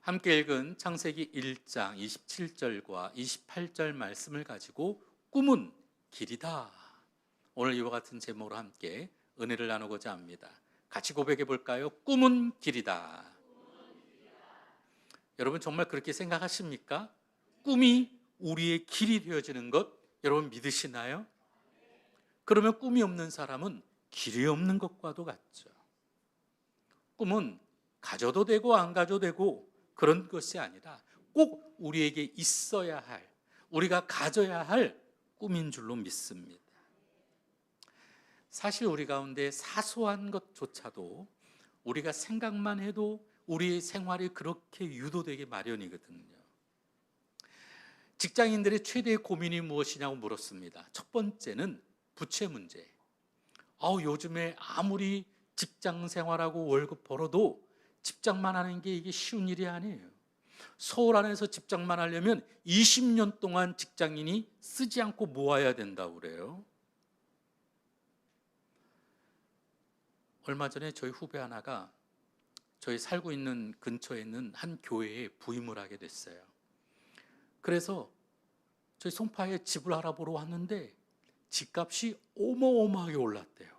함께 읽은 창세기 1장 27절과 28절 말씀을 가지고 꿈은 길이다. 오늘 이와 같은 제목으로 함께 은혜를 나누고자 합니다. 같이 고백해 볼까요? 꿈은 길이다. 여러분 정말 그렇게 생각하십니까? 꿈이 우리의 길이 되어지는 것 여러분 믿으시나요? 그러면 꿈이 없는 사람은 길이 없는 것과도 같죠. 꿈은 가져도 되고 안 가져도 되고 그런 것이 아니라 꼭 우리에게 있어야 할, 우리가 가져야 할 꿈인 줄로 믿습니다. 사실 우리 가운데 사소한 것조차도 우리가 생각만 해도 우리의 생활이 그렇게 유도되기 마련이거든요. 직장인들의 최대의 고민이 무엇이냐고 물었습니다. 첫 번째는 부채 문제. 요즘에 아무리 직장 생활하고 월급 벌어도 집장만 하는 게 이게 쉬운 일이 아니에요. 서울 안에서 집장만 하려면 20년 동안 직장인이 쓰지 않고 모아야 된다고 그래요. 얼마 전에 저희 후배 하나가 저희 살고 있는 근처에 있는 한 교회에 부임을 하게 됐어요. 그래서 저희 송파에 집을 알아보러 왔는데 집값이 어마어마하게 올랐대요.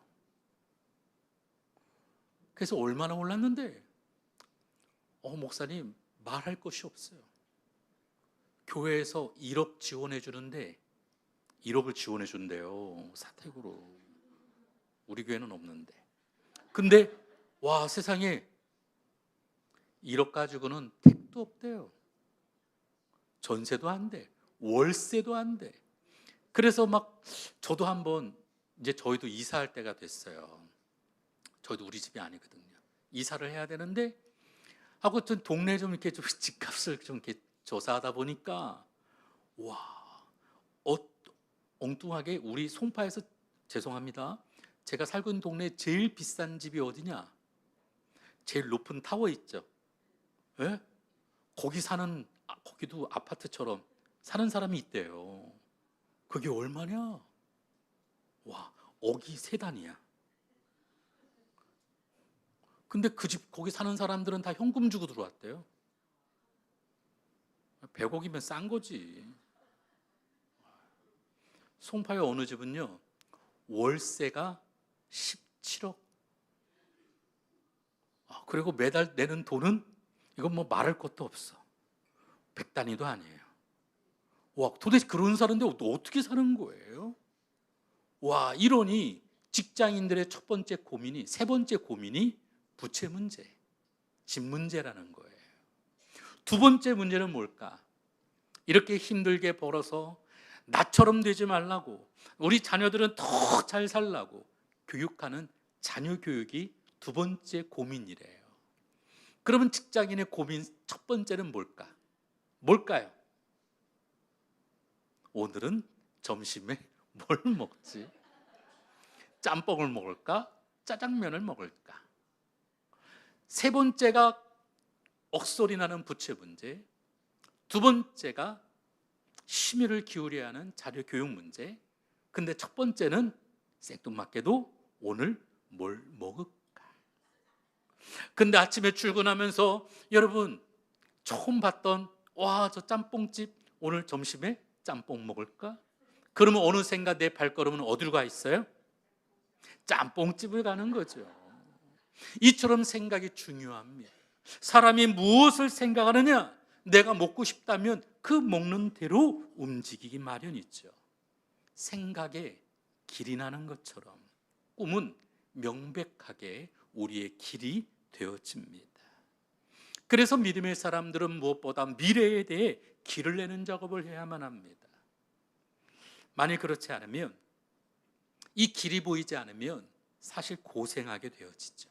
그래서 얼마나 올랐는데 목사님 말할 것이 없어요. 교회에서 1억 지원해 주는데 1억을 지원해 준대요. 사택으로. 우리 교회는 없는데. 근데 와 세상에 1억 가지고는 택도 없대요. 전세도 안 돼. 월세도 안 돼. 그래서 막 저도 한번 이제 저희도 이사할 때가 됐어요. 저희도 우리 집이 아니거든요. 이사를 해야 되는데 하여튼 동네 좀 이렇게 좀 집값을 좀 이렇게 조사하다 보니까 엉뚱하게 우리 송파에서 죄송합니다. 제가 살고 있는 동네 제일 비싼 집이 어디냐? 제일 높은 타워 있죠. 예? 거기 사는 거기도 아파트처럼 사는 사람이 있대요. 그게 얼마냐? 억이 3단이야. 근데 그 집 거기 사는 사람들은 다 현금 주고 들어왔대요. 100억이면 싼 거지. 송파의 어느 집은요 월세가 17억. 그리고 매달 내는 돈은 이건 뭐 말할 것도 없어. 100단위도 아니에요. 도대체 그런 사는데 어떻게 사는 거예요? 이러니 직장인들의 첫 번째 고민이, 세 번째 고민이 부채 문제, 집 문제라는 거예요. 두 번째 문제는 뭘까? 이렇게 힘들게 벌어서 나처럼 되지 말라고, 우리 자녀들은 더 잘 살라고 교육하는 자녀 교육이 두 번째 고민이래요. 그러면 직장인의 고민 첫 번째는 뭘까요? 오늘은 점심에 뭘 먹지? 짬뽕을 먹을까? 짜장면을 먹을까? 세 번째가 억소리 나는 부채 문제, 두 번째가 심혈을 기울여야 하는 자녀 교육 문제. 근데 첫 번째는 생뚱맞게도 오늘 뭘 먹을까? 근데 아침에 출근하면서 여러분 처음 봤던 저 짬뽕집 오늘 점심에 짬뽕 먹을까? 그러면 어느샌가 내 발걸음은 어디로 가 있어요? 짬뽕집을 가는 거죠. 이처럼 생각이 중요합니다. 사람이 무엇을 생각하느냐? 내가 먹고 싶다면 그 먹는 대로 움직이기 마련이죠. 생각에 길이 나는 것처럼 꿈은 명백하게 우리의 길이 되어집니다. 그래서 믿음의 사람들은 무엇보다 미래에 대해 길을 내는 작업을 해야만 합니다. 만일 그렇지 않으면, 이 길이 보이지 않으면 사실 고생하게 되어지죠.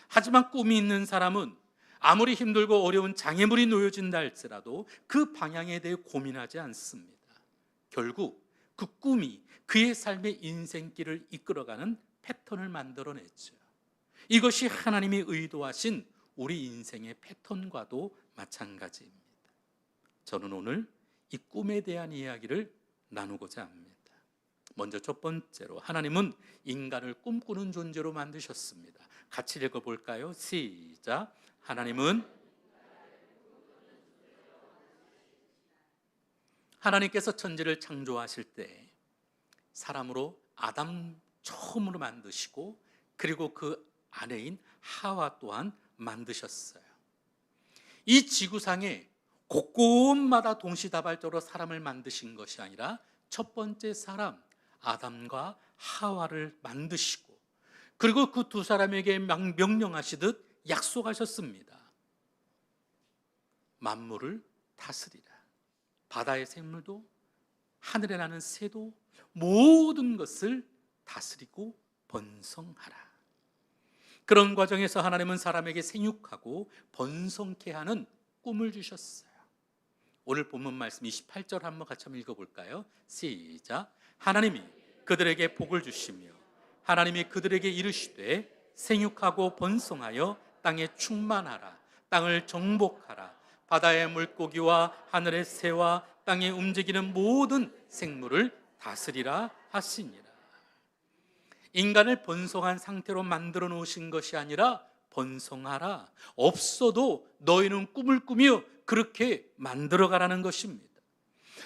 하지만 꿈이 있는 사람은 아무리 힘들고 어려운 장애물이 놓여진다 할지라도 그 방향에 대해 고민하지 않습니다. 결국 그 꿈이 그의 삶의 인생길을 이끌어가는 패턴을 만들어냈죠. 이것이 하나님이 의도하신 우리 인생의 패턴과도 마찬가지입니다. 저는 오늘 이 꿈에 대한 이야기를 나누고자 합니다. 먼저 첫 번째로 하나님은 인간을 꿈꾸는 존재로 만드셨습니다. 같이 읽어볼까요? 시작. 하나님은 하나님께서 천지를 창조하실 때 사람으로 아담 처음으로 만드시고 그리고 그 아내인 하와 또한 만드셨어요. 이 지구상에 곳곳마다 동시다발적으로 사람을 만드신 것이 아니라 첫 번째 사람 아담과 하와를 만드시고 그리고 그 두 사람에게 명령하시듯 약속하셨습니다. 만물을 다스리라. 바다의 생물도 하늘에 나는 새도 모든 것을 다스리고 번성하라. 그런 과정에서 하나님은 사람에게 생육하고 번성케 하는 꿈을 주셨어요. 오늘 본문 말씀 28절 한번 같이 한번 읽어볼까요? 시작. 하나님이 그들에게 복을 주시며 하나님이 그들에게 이르시되 생육하고 번성하여 땅에 충만하라. 땅을 정복하라. 바다의 물고기와 하늘의 새와 땅에 움직이는 모든 생물을 다스리라 하시니라. 인간을 번성한 상태로 만들어 놓으신 것이 아니라 번성하라. 없어도 너희는 꿈을 꾸며 그렇게 만들어가라는 것입니다.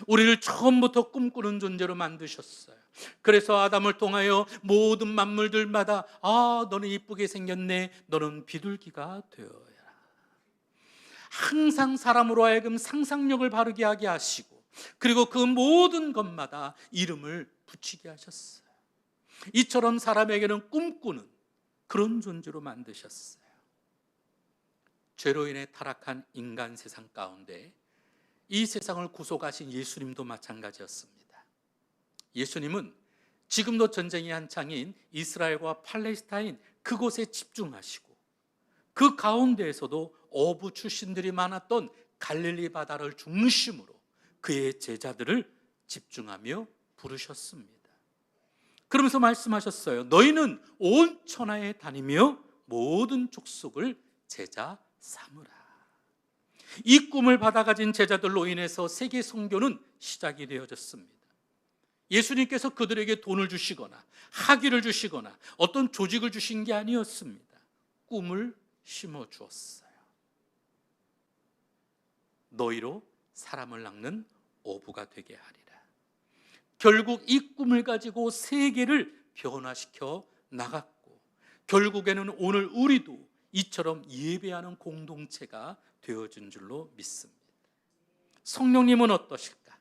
우리를 처음부터 꿈꾸는 존재로 만드셨어요. 그래서 아담을 통하여 모든 만물들마다 너는 이쁘게 생겼네, 너는 비둘기가 되어야. 항상 사람으로 하여금 상상력을 바르게 하게 하시고 그리고 그 모든 것마다 이름을 붙이게 하셨어요. 이처럼 사람에게는 꿈꾸는 그런 존재로 만드셨어요. 죄로 인해 타락한 인간 세상 가운데 이 세상을 구속하신 예수님도 마찬가지였습니다. 예수님은 지금도 전쟁이 한창인 이스라엘과 팔레스타인 그곳에 집중하시고 그 가운데에서도 어부 출신들이 많았던 갈릴리 바다를 중심으로 그의 제자들을 집중하며 부르셨습니다. 그러면서 말씀하셨어요. 너희는 온 천하에 다니며 모든 족속을 제자 삼으라. 이 꿈을 받아가진 제자들로 인해서 세계 선교는 시작이 되어졌습니다. 예수님께서 그들에게 돈을 주시거나 학위를 주시거나 어떤 조직을 주신 게 아니었습니다. 꿈을 심어 주었어요. 너희로 사람을 낚는 어부가 되게 하리라. 결국 이 꿈을 가지고 세계를 변화시켜 나갔고 결국에는 오늘 우리도 이처럼 예배하는 공동체가 되어진 줄로 믿습니다. 성령님은 어떠실까?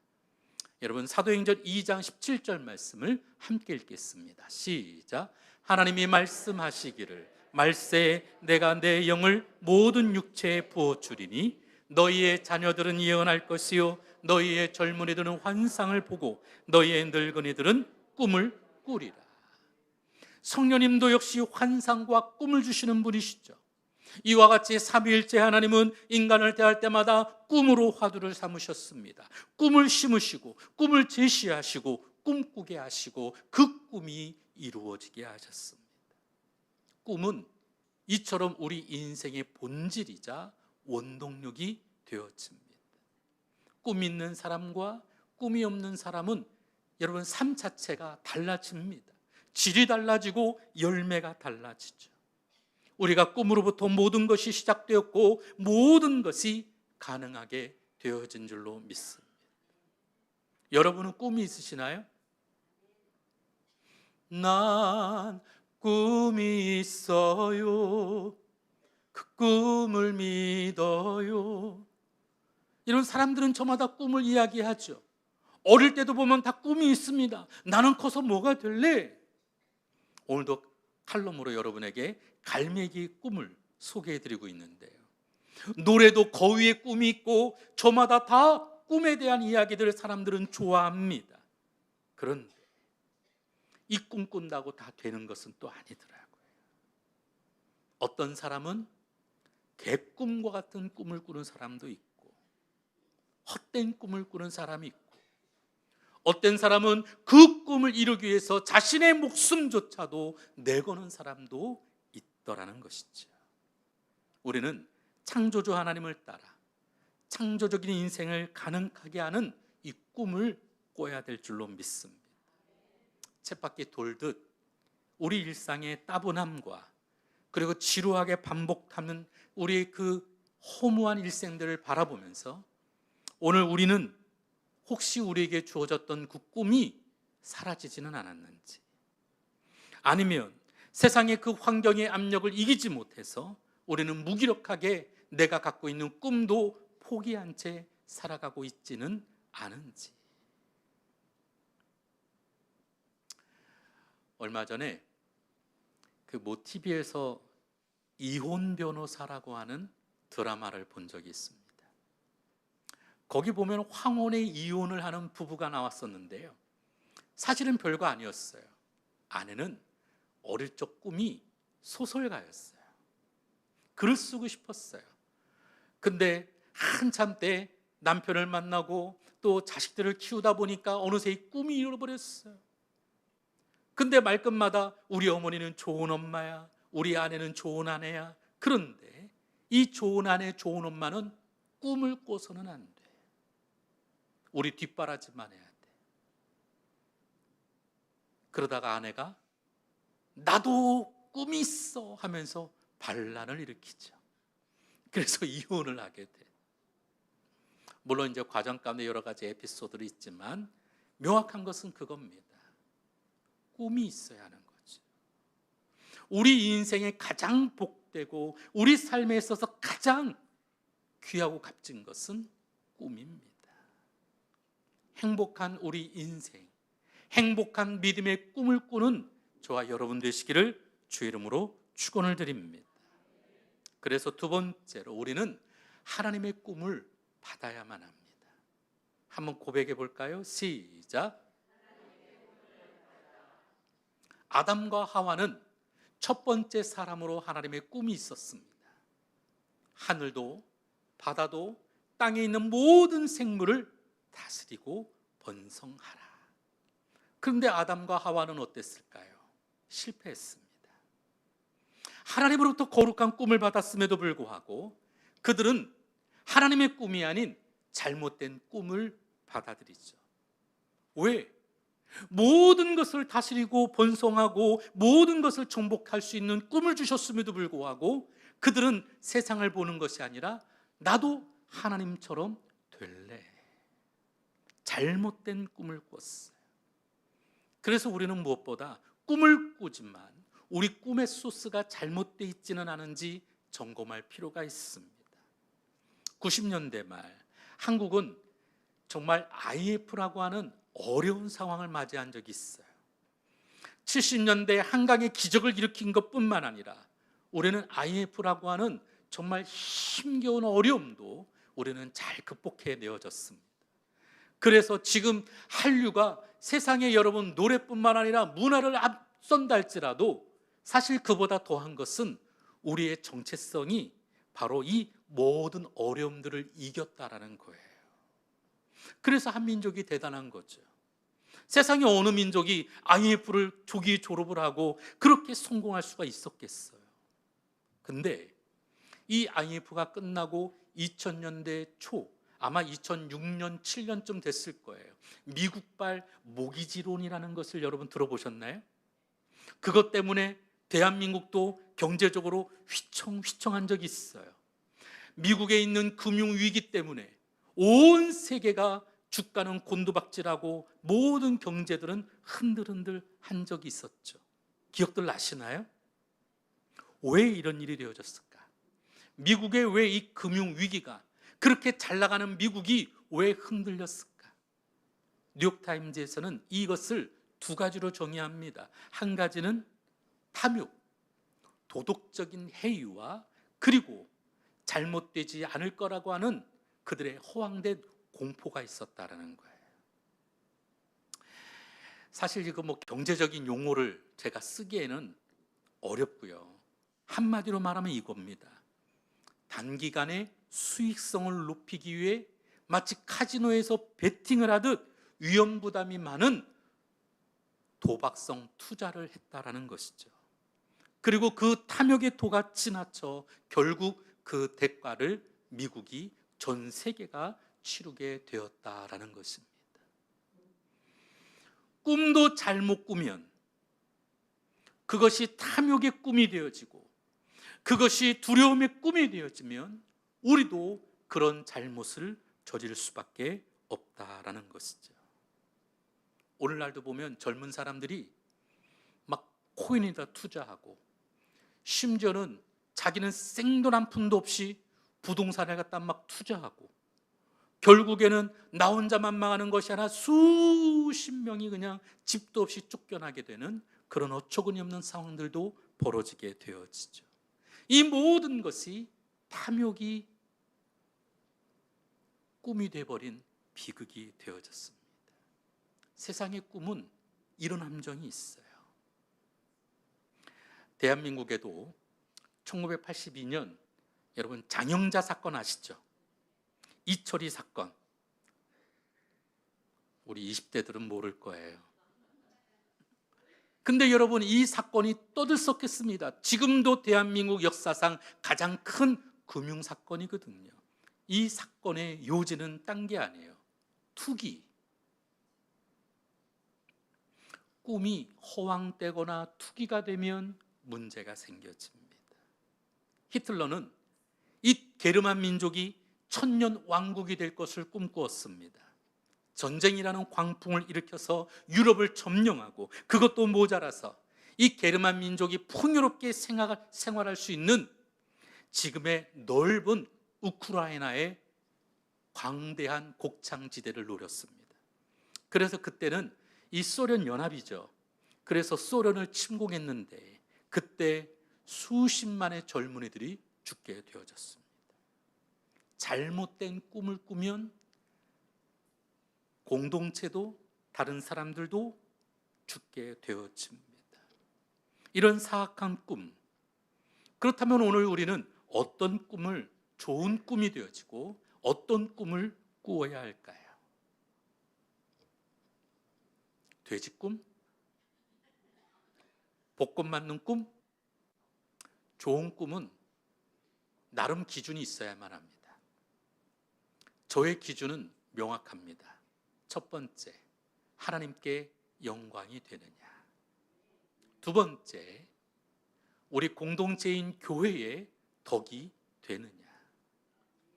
여러분 사도행전 2장 17절 말씀을 함께 읽겠습니다. 시작. 하나님이 말씀하시기를 말세에 내가 내 영을 모든 육체에 부어주리니 너희의 자녀들은 예언할 것이요 너희의 젊은이들은 환상을 보고 너희의 늙은이들은 꿈을 꾸리라. 성령님도 역시 환상과 꿈을 주시는 분이시죠. 이와 같이 삼위일체 하나님은 인간을 대할 때마다 꿈으로 화두를 삼으셨습니다. 꿈을 심으시고 꿈을 제시하시고 꿈꾸게 하시고 그 꿈이 이루어지게 하셨습니다. 꿈은 이처럼 우리 인생의 본질이자 원동력이 되어집니다. 꿈 있는 사람과 꿈이 없는 사람은 여러분 삶 자체가 달라집니다. 질이 달라지고 열매가 달라지죠. 우리가 꿈으로부터 모든 것이 시작되었고 모든 것이 가능하게 되어진 줄로 믿습니다. 여러분은 꿈이 있으시나요? 난 꿈이 있어요. 그 꿈을 믿어요. 이런 사람들은 저마다 꿈을 이야기하죠. 어릴 때도 보면 다 꿈이 있습니다. 나는 커서 뭐가 될래? 오늘도 칼럼으로 여러분에게 갈매기의 꿈을 소개해드리고 있는데요. 노래도 거위의 꿈이 있고 저마다 다 꿈에 대한 이야기들을 사람들은 좋아합니다. 그런데 이 꿈 꾼다고 다 되는 것은 또 아니더라고요. 어떤 사람은 개꿈과 같은 꿈을 꾸는 사람도 있고 헛된 꿈을 꾸는 사람이 있고 어떤 사람은 그 꿈을 이루기 위해서 자신의 목숨조차도 내거는 사람도 있더라는 것이죠. 우리는 창조주 하나님을 따라 창조적인 인생을 가능하게 하는 이 꿈을 꿔야 될 줄로 믿습니다. 쳇바퀴 돌듯 우리 일상의 따분함과 그리고 지루하게 반복하는 우리의 그 허무한 일생들을 바라보면서 오늘 우리는 혹시 우리에게 주어졌던 그 꿈이 사라지지는 않았는지, 아니면 세상의 그 환경의 압력을 이기지 못해서 우리는 무기력하게 내가 갖고 있는 꿈도 포기한 채 살아가고 있지는 않은지. 얼마 전에 그 모 TV에서 이혼 변호사라고 하는 드라마를 본 적이 있습니다. 거기 보면 황혼의 이혼을 하는 부부가 나왔었는데요, 사실은 별거 아니었어요. 아내는 어릴 적 꿈이 소설가였어요. 글을 쓰고 싶었어요. 근데 한참 때 남편을 만나고 또 자식들을 키우다 보니까 어느새 이 꿈이 잃어버렸어요. 근데 말끝마다 우리 어머니는 좋은 엄마야, 우리 아내는 좋은 아내야. 그런데 이 좋은 아내, 좋은 엄마는 꿈을 꿔서는 안 돼. 우리 뒷바라지만 해야 돼. 그러다가 아내가 나도 꿈이 있어 하면서 반란을 일으키죠. 그래서 이혼을 하게 돼. 물론 이제 과정 가운데 여러 가지 에피소드도 있지만 명확한 것은 그겁니다. 꿈이 있어야 하는 거죠. 우리 인생에 가장 복되고 우리 삶에 있어서 가장 귀하고 값진 것은 꿈입니다. 행복한 우리 인생, 행복한 믿음의 꿈을 꾸는 저와 여러분 되시기를 주의 이름으로 축원을 드립니다. 그래서 두 번째로 우리는 하나님의 꿈을 받아야만 합니다. 한번 고백해 볼까요? 시작. 아담과 하와는 첫 번째 사람으로 하나님의 꿈이 있었습니다. 하늘도 바다도 땅에 있는 모든 생물을 다스리고 번성하라. 그런데 아담과 하와는 어땠을까요? 실패했습니다. 하나님으로부터 거룩한 꿈을 받았음에도 불구하고 그들은 하나님의 꿈이 아닌 잘못된 꿈을 받아들이죠. 왜? 모든 것을 다스리고 번성하고 모든 것을 정복할 수 있는 꿈을 주셨음에도 불구하고 그들은 세상을 보는 것이 아니라 나도 하나님처럼 될래. 잘못된 꿈을 꿨어요. 그래서 우리는 무엇보다 꿈을 꾸지만 우리 꿈의 소스가 잘못되어 있지는 않은지 점검할 필요가 있습니다. 90년대 말 한국은 정말 IMF라고 하는 어려운 상황을 맞이한 적이 있어요. 70년대 한강의 기적을 일으킨 것뿐만 아니라 우리는 IMF라고 하는 정말 힘겨운 어려움도 우리는 잘 극복해 내어졌습니다. 그래서 지금 한류가 세상에 여러분 노래뿐만 아니라 문화를 앞선다 할지라도 사실 그보다 더한 것은 우리의 정체성이 바로 이 모든 어려움들을 이겼다라는 거예요. 그래서 한민족이 대단한 거죠. 세상에 어느 민족이 IMF를 조기 졸업을 하고 그렇게 성공할 수가 있었겠어요. 근데 이 IMF가 끝나고 2000년대 초 아마 2006년, 7년쯤 됐을 거예요. 미국발 모기지론이라는 것을 여러분 들어보셨나요? 그것 때문에 대한민국도 경제적으로 휘청휘청한 적이 있어요. 미국에 있는 금융위기 때문에 온 세계가 주가는 곤두박질하고 모든 경제들은 흔들흔들 한 적이 있었죠. 기억들 나시나요? 왜 이런 일이 되어졌을까? 미국의 왜 이 금융위기가 그렇게 잘 나가는 미국이 왜 흔들렸을까? 뉴욕타임즈에서는 이것을 두 가지로 정의합니다. 한 가지는 탐욕, 도덕적인 해이와 그리고 잘못되지 않을 거라고 하는 그들의 허황된 공포가 있었다라는 거예요. 사실 이거 경제적인 용어를 제가 쓰기에는 어렵고요. 한마디로 말하면 이겁니다. 단기간에 수익성을 높이기 위해 마치 카지노에서 베팅을 하듯 위험 부담이 많은 도박성 투자를 했다라는 것이죠. 그리고 그 탐욕의 도가 지나쳐 결국 그 대가를 미국이 전 세계가 치르게 되었다라는 것입니다. 꿈도 잘못 꾸면 그것이 탐욕의 꿈이 되어지고 그것이 두려움의 꿈이 되어지면 우리도 그런 잘못을 저지를 수밖에 없다라는 것이죠. 오늘날도 보면 젊은 사람들이 막 코인에다 투자하고, 심지어는 자기는 생돈 한 푼도 없이 부동산에 갖다 막 투자하고, 결국에는 나 혼자만 망하는 것이 아니라 수십 명이 그냥 집도 없이 쫓겨나게 되는 그런 어처구니 없는 상황들도 벌어지게 되어지죠. 이 모든 것이 탐욕이 꿈이 되어버린 비극이 되어졌습니다. 세상의 꿈은 이런 함정이 있어요. 대한민국에도 1982년 여러분 장영자 사건 아시죠? 이철이 사건. 우리 20대들은 모를 거예요. 근데 여러분, 이 사건이 떠들썩했습니다. 지금도 대한민국 역사상 가장 큰 금융사건이거든요. 이 사건의 요지는 딴 게 아니에요. 투기. 꿈이 허황되거나 투기가 되면 문제가 생겨집니다. 히틀러는 이 게르만 민족이 천년 왕국이 될 것을 꿈꾸었습니다. 전쟁이라는 광풍을 일으켜서 유럽을 점령하고, 그것도 모자라서 이 게르만 민족이 풍요롭게 생활할 수 있는 지금의 넓은 우크라이나의 광대한 곡창지대를 노렸습니다. 그래서 그때는 이 소련 연합이죠. 그래서 소련을 침공했는데 그때 수십만의 젊은이들이 죽게 되어졌습니다. 잘못된 꿈을 꾸면 공동체도 다른 사람들도 죽게 되어집니다. 이런 사악한 꿈. 그렇다면 오늘 우리는 어떤 꿈을, 좋은 꿈이 되어지고 어떤 꿈을 꾸어야 할까요? 돼지 꿈? 복권 맞는 꿈? 좋은 꿈은 나름 기준이 있어야만 합니다. 저의 기준은 명확합니다. 첫 번째, 하나님께 영광이 되느냐. 두 번째, 우리 공동체인 교회에 덕이 되느냐.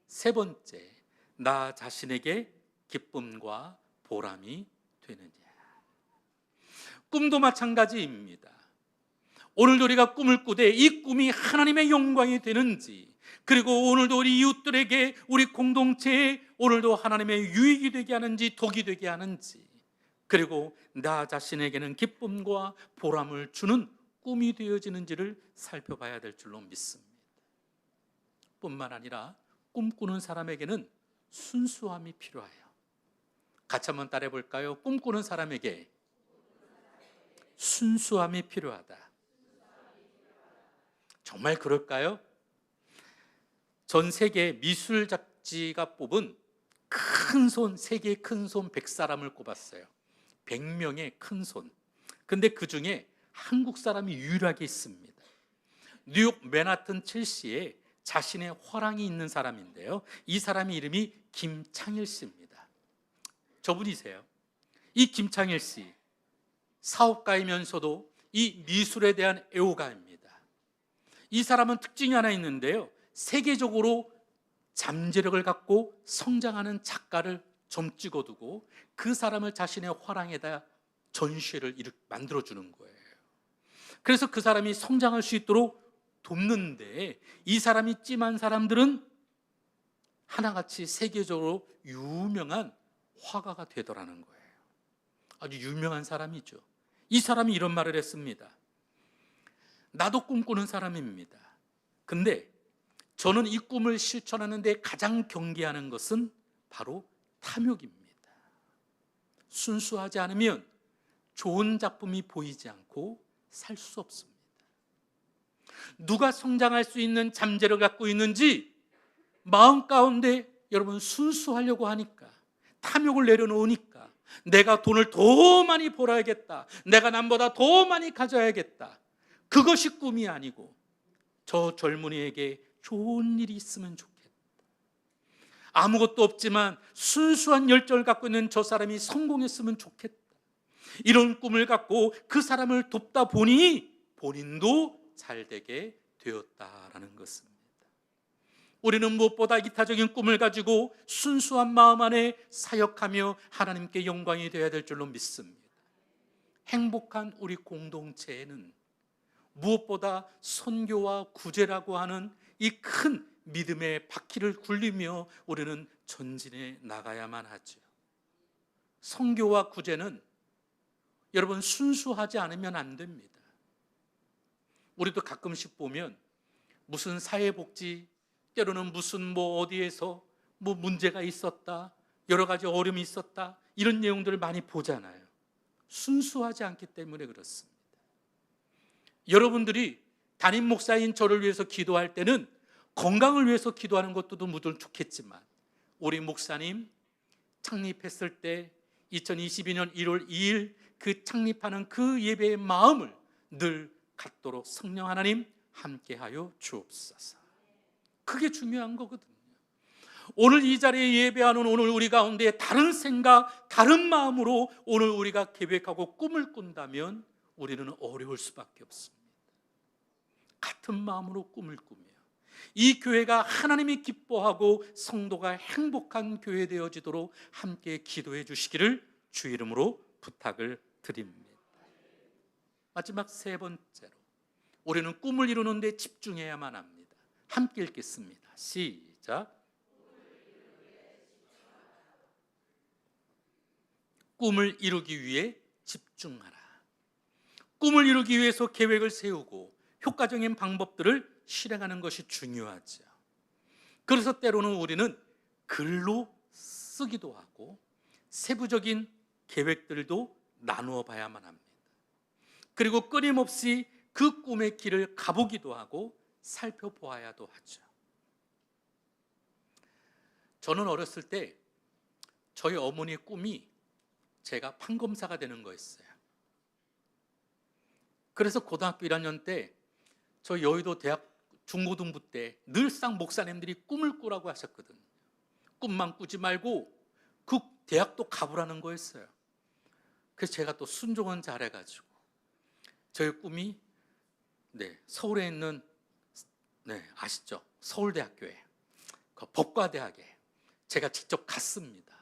세 번째, 나 자신에게 기쁨과 보람이 되느냐. 꿈도 마찬가지입니다. 오늘도 우리가 꿈을 꾸되 이 꿈이 하나님의 영광이 되는지, 그리고 오늘도 우리 이웃들에게, 우리 공동체에 오늘도 하나님의 유익이 되게 하는지, 덕이 되게 하는지, 그리고 나 자신에게는 기쁨과 보람을 주는 꿈이 되어지는지를 살펴봐야 될 줄로 믿습니다. 뿐만 아니라 꿈꾸는 사람에게는 순수함이 필요해요. 같이 한번 따라해 볼까요? 꿈꾸는 사람에게 순수함이 필요하다. 정말 그럴까요? 전 세계 미술 잡지가 뽑은 큰 손, 세계의 큰 손 100사람을 꼽았어요. 100명의 큰 손. 근데 그 중에 한국 사람이 유일하게 있습니다. 뉴욕 맨하튼 첼시에 자신의 화랑이 있는 사람인데요, 이 사람의 이름이 김창일 씨입니다. 저분이세요. 이 김창일 씨, 사업가이면서도 이 미술에 대한 애호가입니다. 이 사람은 특징이 하나 있는데요, 세계적으로 잠재력을 갖고 성장하는 작가를 좀 찍어두고 그 사람을 자신의 화랑에다 전시회를 만들어주는 거예요. 그래서 그 사람이 성장할 수 있도록 돕는데, 이 사람이 찜한 사람들은 하나같이 세계적으로 유명한 화가가 되더라는 거예요. 아주 유명한 사람이죠. 이 사람이 이런 말을 했습니다. 나도 꿈꾸는 사람입니다. 근데 저는 이 꿈을 실천하는데 가장 경계하는 것은 바로 탐욕입니다. 순수하지 않으면 좋은 작품이 보이지 않고 살 수 없습니다. 누가 성장할 수 있는 잠재력을 갖고 있는지 마음 가운데 여러분 순수하려고 하니까, 탐욕을 내려놓으니까, 내가 돈을 더 많이 벌어야겠다, 내가 남보다 더 많이 가져야겠다, 그것이 꿈이 아니고 저 젊은이에게 좋은 일이 있으면 좋겠다, 아무것도 없지만 순수한 열정을 갖고 있는 저 사람이 성공했으면 좋겠다, 이런 꿈을 갖고 그 사람을 돕다 보니 본인도 잘 되게 되었다라는 것입니다. 우리는 무엇보다 이타적인 꿈을 가지고 순수한 마음 안에 사역하며 하나님께 영광이 되어야 될 줄로 믿습니다. 행복한 우리 공동체에는 무엇보다 선교와 구제라고 하는 이 큰 믿음의 바퀴를 굴리며 우리는 전진해 나가야만 하죠. 선교와 구제는 여러분 순수하지 않으면 안 됩니다. 우리도 가끔씩 보면 무슨 사회복지, 때로는 무슨 어디에서 문제가 있었다, 여러 가지 어려움이 있었다, 이런 내용들을 많이 보잖아요. 순수하지 않기 때문에 그렇습니다. 여러분들이 담임 목사인 저를 위해서 기도할 때는 건강을 위해서 기도하는 것도 물론 좋겠지만, 우리 목사님 창립했을 때 2022년 1월 2일 그 창립하는 그 예배의 마음을 늘 갖도록 성령 하나님 함께하여 주옵소서. 그게 중요한 거거든요. 오늘 이 자리에 예배하는 오늘 우리 가운데 다른 생각, 다른 마음으로 오늘 우리가 계획하고 꿈을 꾼다면 우리는 어려울 수밖에 없습니다. 같은 마음으로 꿈을 꾸며 이 교회가 하나님이 기뻐하고 성도가 행복한 교회 되어지도록 함께 기도해 주시기를 주 이름으로 부탁을 드립니다. 마지막 세 번째로, 우리는 꿈을 이루는 데 집중해야만 합니다. 함께 읽겠습니다. 시작. 꿈을 이루기 위해 집중하라. 꿈을 이루기 위해서 계획을 세우고 효과적인 방법들을 실행하는 것이 중요하죠. 그래서 때로는 우리는 글로 쓰기도 하고 세부적인 계획들도 나누어 봐야만 합니다. 그리고 끊임없이 그 꿈의 길을 가보기도 하고 살펴보아야도 하죠. 저는 어렸을 때 저희 어머니의 꿈이 제가 판검사가 되는 거였어요. 그래서 고등학교 1학년 때 저 여의도 대학 중고등부 때 늘상 목사님들이 꿈을 꾸라고 하셨거든요. 꿈만 꾸지 말고 그 대학도 가보라는 거였어요. 그래서 제가 또 순종은 잘해가지고 저의 꿈이 서울에 있는 아시죠? 서울대학교에 그 법과대학에 제가 직접 갔습니다.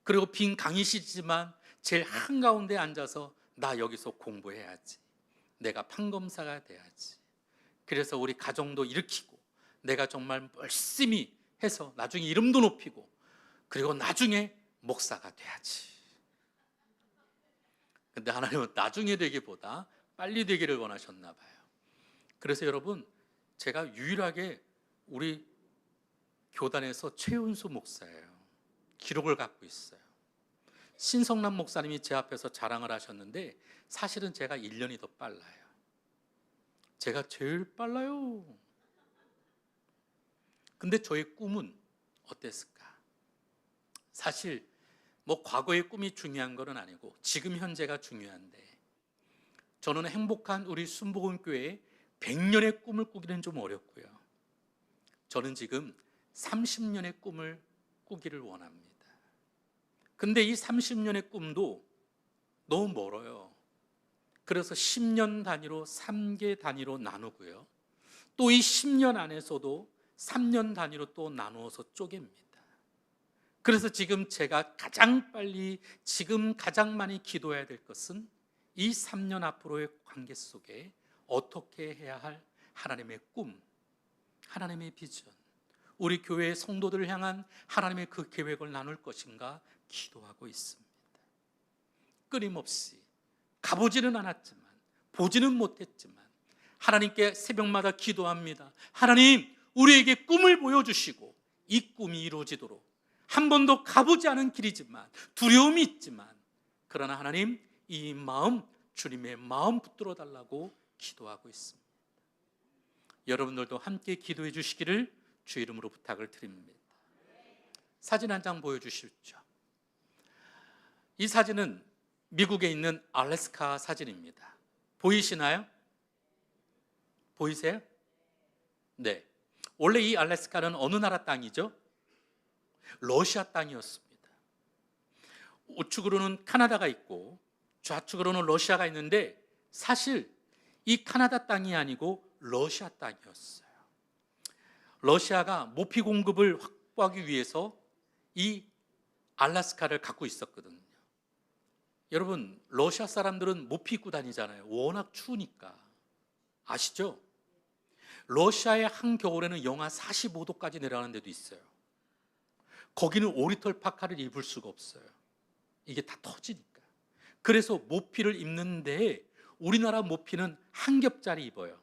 그리고 빈 강의실이지만 제일 한가운데 앉아서 나 여기서 공부해야지, 내가 판검사가 돼야지. 그래서 우리 가정도 일으키고 내가 정말 열심히 해서 나중에 이름도 높이고 그리고 나중에 목사가 돼야지. 근데 하나님은 나중에 되기보다 빨리 되기를 원하셨나 봐요. 그래서 여러분, 제가 유일하게 우리 교단에서 최은수 목사예요. 기록을 갖고 있어요. 신성남 목사님이 제 앞에서 자랑을 하셨는데 사실은 제가 1년이 더 빨라요. 제가 제일 빨라요. 근데 저의 꿈은 어땠을까? 사실 과거의 꿈이 중요한 건 아니고 지금 현재가 중요한데, 저는 행복한 우리 순복음교회에 100년의 꿈을 꾸기는 좀 어렵고요. 저는 지금 30년의 꿈을 꾸기를 원합니다. 근데 이 30년의 꿈도 너무 멀어요. 그래서 10년 단위로 3개 단위로 나누고요. 또 이 10년 안에서도 3년 단위로 또 나누어서 쪼갭니다. 그래서 지금 제가 가장 빨리, 지금 가장 많이 기도해야 될 것은 이 3년 앞으로의 관계 속에 어떻게 해야 할 하나님의 꿈, 하나님의 비전, 우리 교회의 성도들을 향한 하나님의 그 계획을 나눌 것인가 기도하고 있습니다. 끊임없이 가보지는 않았지만, 보지는 못했지만 하나님께 새벽마다 기도합니다. 하나님, 우리에게 꿈을 보여주시고 이 꿈이 이루어지도록, 한 번도 가보지 않은 길이지만 두려움이 있지만, 그러나 하나님, 이 마음, 주님의 마음 붙들어 달라고 기도하고 있습니다. 여러분들도 함께 기도해 주시기를 주 이름으로 부탁을 드립니다. 사진 한 장 보여주시죠. 이 사진은 미국에 있는 알래스카 사진입니다. 보이시나요? 보이세요? 네. 원래 이 알래스카는 어느 나라 땅이죠? 러시아 땅이었습니다. 우측으로는 카나다가 있고 좌측으로는 러시아가 있는데, 사실 이 카나다 땅이 아니고 러시아 땅이었어요. 러시아가 모피 공급을 확보하기 위해서 이 알래스카를 갖고 있었거든요. 여러분, 러시아 사람들은 모피 입고 다니잖아요. 워낙 추우니까. 아시죠? 러시아의 한겨울에는 영하 45도까지 내려가는 데도 있어요. 거기는 오리털 파카를 입을 수가 없어요. 이게 다 터지니까. 그래서 모피를 입는데 우리나라 모피는 한 겹짜리 입어요.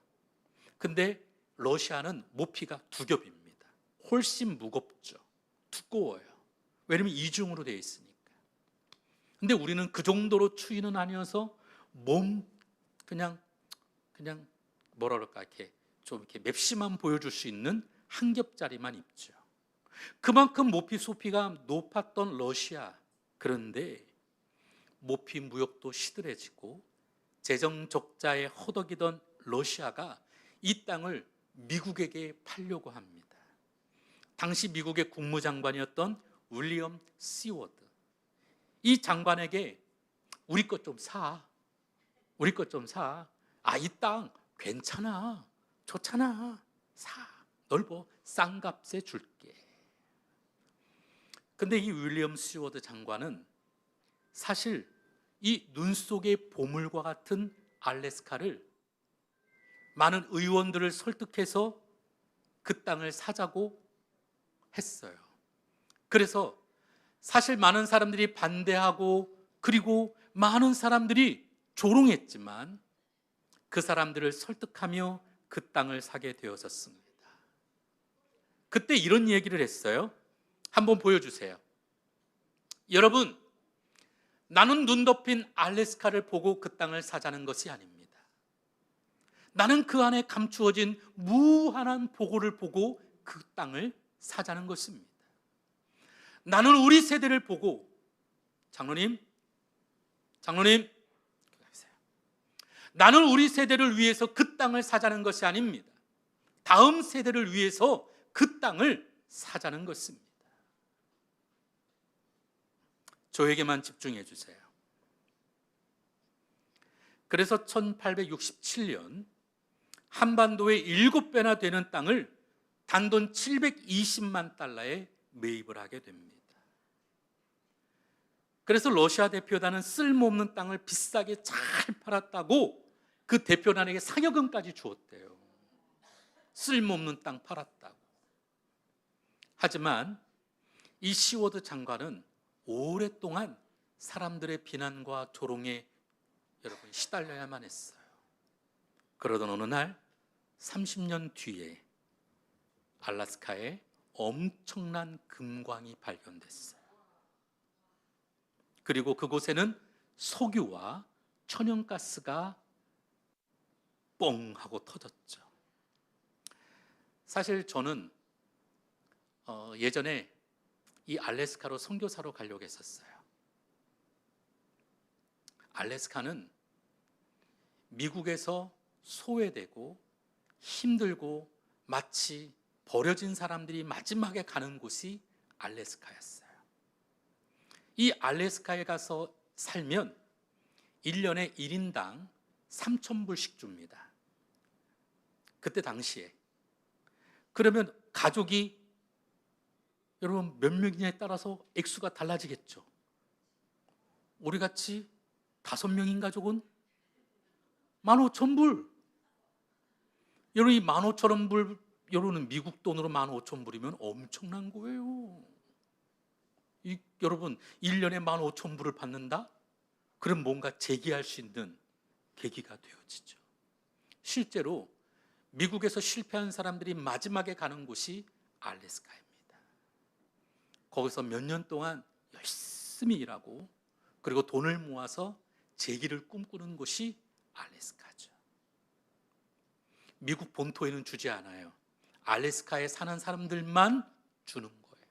근데 러시아는 모피가 두 겹입니다. 훨씬 무겁죠. 두꺼워요. 왜냐면 이중으로 되어 있으니까. 근데 우리는 그 정도로 추위는 아니어서 몸 그냥 뭐라 그럴까, 이렇게 좀 이렇게 맵시만 보여줄 수 있는 한 겹짜리만 입죠. 그만큼 모피 소비가 높았던 러시아. 그런데 모피 무역도 시들해지고 재정 적자에 허덕이던 러시아가 이 땅을 미국에게 팔려고 합니다. 당시 미국의 국무장관이었던 윌리엄 시워드. 이 장관에게 우리 것 좀 사. 우리 것 좀 사. 아, 이 땅 괜찮아. 좋잖아. 사. 넓어. 싼 값에 줄게. 근데 이 윌리엄 시워드 장관은 사실 이 눈 속의 보물과 같은 알래스카를 많은 의원들을 설득해서 그 땅을 사자고 했어요. 그래서 사실 많은 사람들이 반대하고 그리고 많은 사람들이 조롱했지만 그 사람들을 설득하며 그 땅을 사게 되어졌습니다. 그때 이런 얘기를 했어요. 한번 보여주세요. 여러분, 나는 눈 덮인 알래스카를 보고 그 땅을 사자는 것이 아닙니다. 나는 그 안에 감추어진 무한한 보고를 보고 그 땅을 사자는 것입니다. 나는 우리 세대를 보고, 장로님, 나는 우리 세대를 위해서 그 땅을 사자는 것이 아닙니다. 다음 세대를 위해서 그 땅을 사자는 것입니다. 저에게만 집중해 주세요. 그래서 1867년 한반도의 7배나 되는 땅을 단돈 720만 달러에 매입을 하게 됩니다. 그래서 러시아 대표단은 쓸모없는 땅을 비싸게 잘 팔았다고 그 대표단에게 상여금까지 주었대요. 쓸모없는 땅 팔았다고. 하지만 이 시워드 장관은 오랫동안 사람들의 비난과 조롱에 여러분 시달려야만 했어요. 그러던 어느 날 30년 뒤에 알래스카에 엄청난 금광이 발견됐어요. 그리고 그곳에는 석유와 천연가스가 뻥 하고 터졌죠. 사실 저는 예전에 이 알래스카로 선교사로 가려고 했었어요. 알래스카는 미국에서 소외되고 힘들고 마치 버려진 사람들이 마지막에 가는 곳이 알래스카였어요. 이 알래스카에 가서 살면 1년에 1인당 3,000불씩 줍니다. 그때 당시에. 그러면 가족이 여러분 몇 명이냐에 따라서 액수가 달라지겠죠. 우리 같이 5명인 가족은 15,000불. 여러분 이 15,000불, 여러분은 미국 돈으로 15,000불이면 엄청난 거예요. 여러분 1년에 15,000불을 받는다? 그럼 뭔가 재기할 수 있는 계기가 되어지죠. 실제로 미국에서 실패한 사람들이 마지막에 가는 곳이 알래스카입니다. 거기서 몇 년 동안 열심히 일하고 그리고 돈을 모아서 재기를 꿈꾸는 곳이 알래스카죠. 미국 본토에는 주지 않아요. 알래스카에 사는 사람들만 주는 거예요.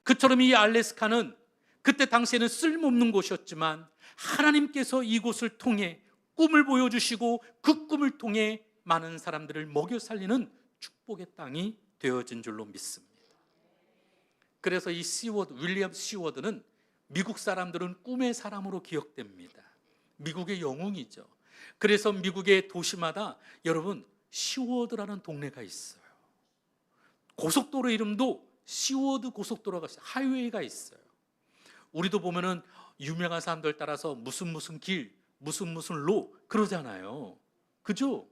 그처럼 이 알래스카는 그때 당시에는 쓸모없는 곳이었지만 하나님께서 이곳을 통해 꿈을 보여주시고 그 꿈을 통해 많은 사람들을 먹여 살리는 축복의 땅이 되어진 줄로 믿습니다. 그래서 이 윌리엄 시워드는 미국 사람들은 꿈의 사람으로 기억됩니다. 미국의 영웅이죠. 그래서 미국의 도시마다 여러분 시워드라는 동네가 있어요. 고속도로 이름도 시워드 고속도로가 있어요. 하이웨이가 있어요. 우리도 보면은 유명한 사람들 따라서 무슨 길, 무슨 로 그러잖아요. 그죠?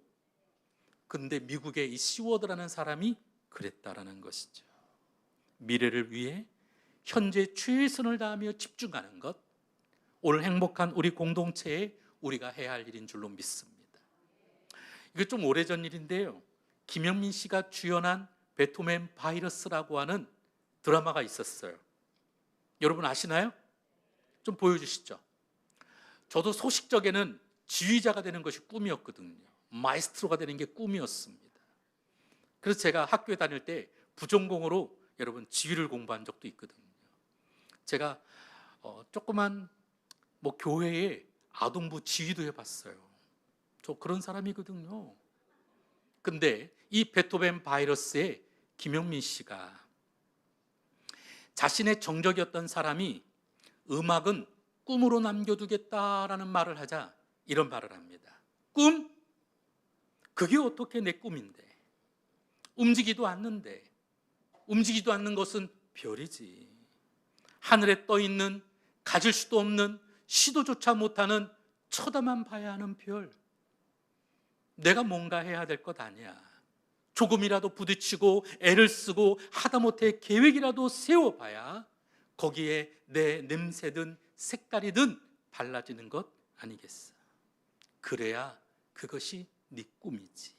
근데 미국의 이 시워드라는 사람이 그랬다라는 것이죠. 미래를 위해 현재 최선을 다하며 집중하는 것, 오늘 행복한 우리 공동체에 우리가 해야 할 일인 줄로 믿습니다. 이거 좀 오래전 일인데요, 김영민 씨가 주연한 배트맨 바이러스라고 하는 드라마가 있었어요. 여러분 아시나요? 좀 보여주시죠. 저도 소식적에는 지휘자가 되는 것이 꿈이었거든요. 마이스트로가 되는 게 꿈이었습니다. 그래서 제가 학교에 다닐 때 부전공으로 여러분 지휘를 공부한 적도 있거든요. 제가 조그만 교회에 아동부 지휘도 해봤어요. 저 그런 사람이거든요. 근데 이 베토벤 바이러스의 김영민 씨가 자신의 정적이었던 사람이 음악은 꿈으로 남겨두겠다라는 말을 하자 이런 말을 합니다. 꿈? 그게 어떻게 내 꿈인데? 움직이지도 않는 것은 별이지. 하늘에 떠 있는, 가질 수도 없는, 시도조차 못하는, 쳐다만 봐야 하는 별. 내가 뭔가 해야 될 것 아니야. 조금이라도 부딪히고 애를 쓰고 하다못해 계획이라도 세워봐야 거기에 내 냄새든 색깔이든 발라지는 것 아니겠어. 그래야 그것이 네 꿈이지.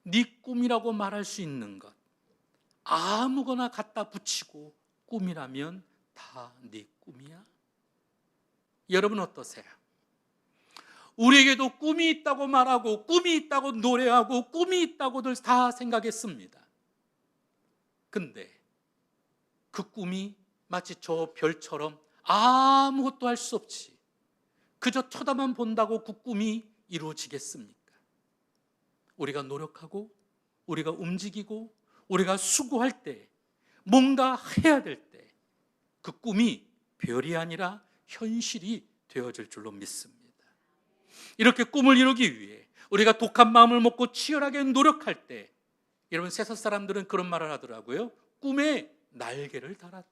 네 꿈이라고 말할 수 있는 것, 아무거나 갖다 붙이고 꿈이라면 다 네 꿈이야? 여러분 어떠세요? 우리에게도 꿈이 있다고 말하고 꿈이 있다고 노래하고 꿈이 있다고들 다 생각했습니다. 근데 그 꿈이 마치 저 별처럼 아무것도 할 수 없이 그저 쳐다만 본다고 그 꿈이 이루어지겠습니까? 우리가 노력하고 우리가 움직이고 우리가 수고할 때, 뭔가 해야 될 때 그 꿈이 별이 아니라 현실이 되어질 줄로 믿습니다. 이렇게 꿈을 이루기 위해 우리가 독한 마음을 먹고 치열하게 노력할 때, 여러분 세상 사람들은 그런 말을 하더라고요. 꿈에 날개를 달았다.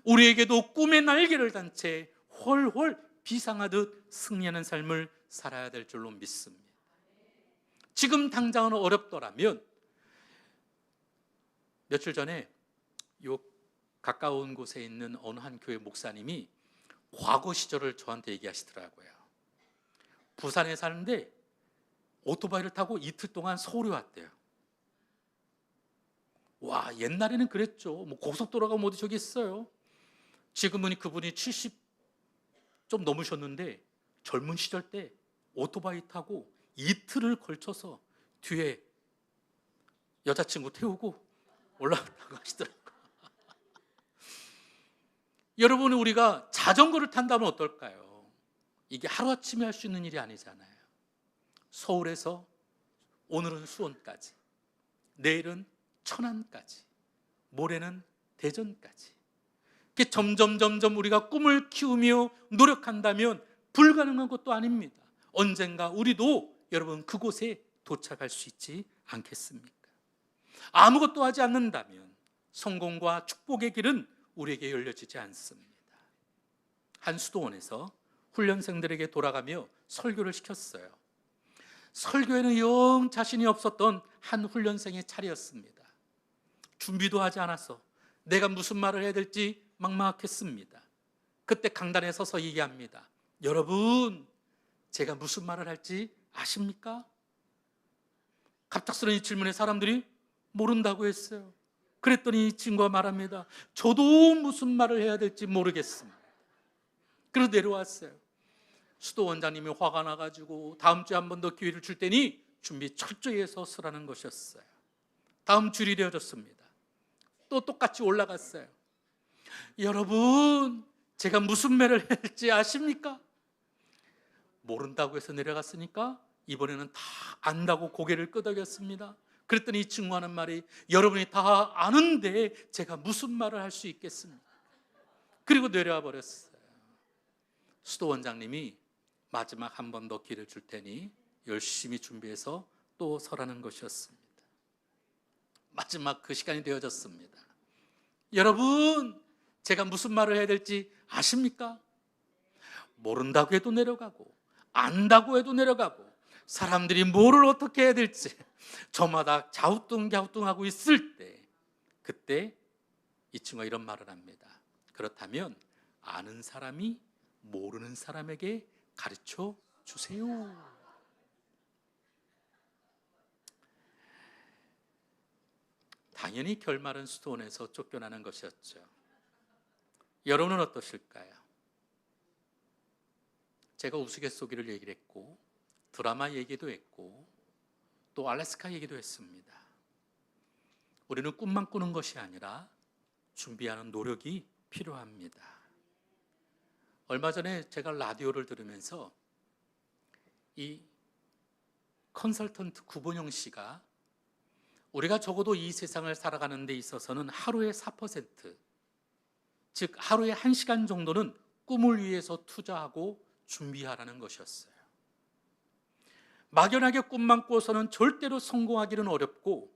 우리에게도 꿈에 날개를 단 채 훨훨 비상하듯 승리하는 삶을 살아야 될 줄로 믿습니다. 지금 당장은 어렵더라면 며칠 전에 요 가까운 곳에 있는 어느 한 교회 목사님이 과거 시절을 저한테 얘기하시더라고요. 부산에 사는데 오토바이를 타고 이틀 동안 서울에 왔대요. 와, 옛날에는 그랬죠. 고속도로가 뭐 어디 저기 있어요. 지금은 그분이 70 좀 넘으셨는데 젊은 시절 때 오토바이 타고 이틀을 걸쳐서 뒤에 여자친구 태우고 올라갔다고 하시더라고요. 여러분, 우리가 자전거를 탄다면 어떨까요? 이게 하루아침에 할 수 있는 일이 아니잖아요. 서울에서 오늘은 수원까지, 내일은 천안까지, 모레는 대전까지, 이렇게 점점 우리가 꿈을 키우며 노력한다면 불가능한 것도 아닙니다. 언젠가 우리도 여러분 그곳에 도착할 수 있지 않겠습니까? 아무것도 하지 않는다면 성공과 축복의 길은 우리에게 열려지지 않습니다. 한 수도원에서 훈련생들에게 돌아가며 설교를 시켰어요. 설교에는 영 자신이 없었던 한 훈련생의 차례였습니다. 준비도 하지 않아서 내가 무슨 말을 해야 될지 막막했습니다. 그때 강단에 서서 얘기합니다. 여러분, 제가 무슨 말을 할지 아십니까? 갑작스러운 이 질문에 사람들이 모른다고 했어요. 그랬더니 이 친구가 말합니다. 저도 무슨 말을 해야 될지 모르겠습니다. 그래서 내려왔어요. 수도 원장님이 화가 나가지고 다음 주에 한 번 더 기회를 줄 테니 준비 철저히 해서 쓰라는 것이었어요. 다음 주일이 되어졌습니다. 또 똑같이 올라갔어요. 여러분, 제가 무슨 말을 해야 할지 아십니까? 모른다고 해서 내려갔으니까 이번에는 다 안다고 고개를 끄덕였습니다. 그랬더니 이 친구 하는 말이, 여러분이 다 아는데 제가 무슨 말을 할 수 있겠습니까? 그리고 내려와 버렸어요. 수도 원장님이 마지막 한 번 더 기회를 줄 테니 열심히 준비해서 또 서라는 것이었습니다. 마지막 그 시간이 되어졌습니다. 여러분, 제가 무슨 말을 해야 될지 아십니까? 모른다고 해도 내려가고 안다고 해도 내려가고 사람들이 뭐를 어떻게 해야 될지 저마다 갸우뚱갸우뚱하고 있을 때, 그때 이 친구가 이런 말을 합니다. 그렇다면 아는 사람이 모르는 사람에게 가르쳐 주세요. 당연히 결말은 수도원에서 쫓겨나는 것이었죠. 여러분은 어떠실까요? 제가 우스갯소리를 얘기를 했고 드라마 얘기도 했고 또 알래스카 얘기도 했습니다. 우리는 꿈만 꾸는 것이 아니라 준비하는 노력이 필요합니다. 얼마 전에 제가 라디오를 들으면서 이 컨설턴트 구본영 씨가 우리가 적어도 이 세상을 살아가는 데 있어서는 하루에 4%, 즉 하루에 1시간 정도는 꿈을 위해서 투자하고 준비하라는 것이었어요. 막연하게 꿈만 꾸어서는 절대로 성공하기는 어렵고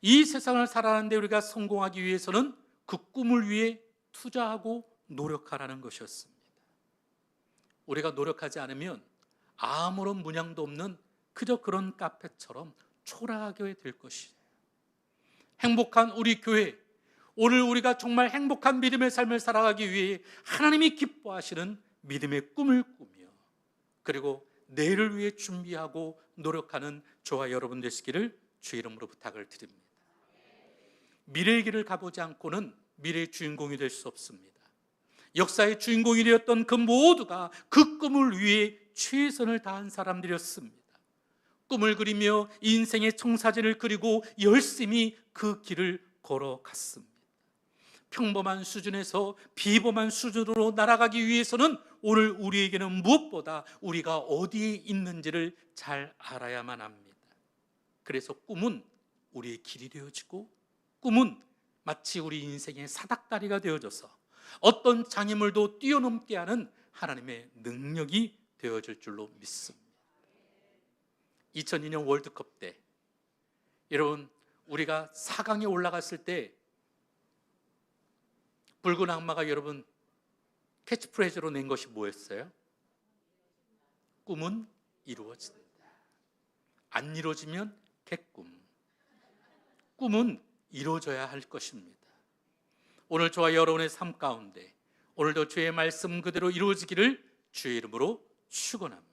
이 세상을 살아가는데 우리가 성공하기 위해서는 그 꿈을 위해 투자하고 노력하라는 것이었습니다. 우리가 노력하지 않으면 아무런 문양도 없는 그저 그런 카페처럼 초라하게 될 것이에요. 행복한 우리 교회, 오늘 우리가 정말 행복한 믿음의 삶을 살아가기 위해 하나님이 기뻐하시는 믿음의 꿈을 꾸며 그리고 내일을 위해 준비하고 노력하는 저와 여러분 되시기를 주의 이름으로 부탁을 드립니다. 미래의 길을 가보지 않고는 미래의 주인공이 될 수 없습니다. 역사의 주인공이 되었던 그 모두가 그 꿈을 위해 최선을 다한 사람들이었습니다. 꿈을 그리며 인생의 청사진을 그리고 열심히 그 길을 걸어갔습니다. 평범한 수준에서 비범한 수준으로 날아가기 위해서는 오늘 우리에게는 무엇보다 우리가 어디에 있는지를 잘 알아야만 합니다. 그래서 꿈은 우리의 길이 되어지고 꿈은 마치 우리 인생의 사닥다리가 되어져서 어떤 장애물도 뛰어넘게 하는 하나님의 능력이 되어질 줄로 믿습니다. 2002년 월드컵 때 여러분, 우리가 4강에 올라갔을 때 붉은 악마가 여러분 캐치프레이즈로 낸 것이 뭐였어요? 꿈은 이루어진다. 안 이루어지면 개꿈. 꿈은 이루어져야 할 것입니다. 오늘 저와 여러분의 삶 가운데 오늘도 주의 말씀 그대로 이루어지기를 주의 이름으로 축원합니다.